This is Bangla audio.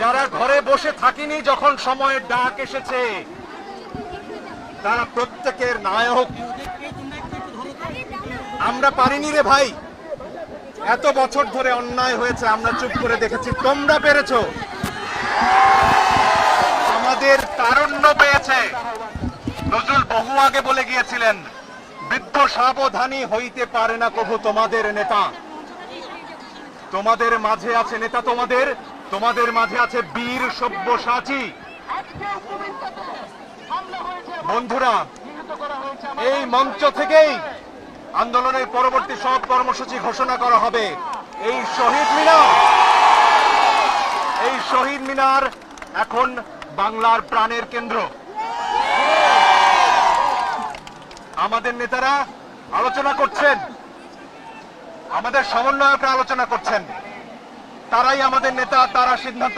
যারা ঘরে বসে থাকিনি যখন সময়ের ডাক এসেছে, তারা প্রত্যেকের নায়ক। আমরা পারিনি রে ভাই, এত বছর ধরে অন্যায় হয়েছে, আমরা চুপ করে দেখেছি, তোমরা পেরেছো। আমাদের তারুণ্য পেয়েছে। নজরুল বহু আগে বলে গিয়েছিলেন, বৃদ্ধ সাবধানী হইতে পারে না কভু তোমাদের নেতা। তোমাদের মাঝে আছে নেতা, তোমাদের মাঝে আছে বীর সব্যসাচী। বন্ধুরা, এই মঞ্চ থেকেই আন্দোলনের পরবর্তী সব কর্মসূচি ঘোষণা করা হবে। এই শহীদ মিনার এখন বাংলার প্রাণের কেন্দ্র। আমাদের নেতারা আলোচনা করছেন, আমাদের সমন্বয়করা আলোচনা করছেন, তারাই আমাদের নেতা, তারা সিদ্ধান্ত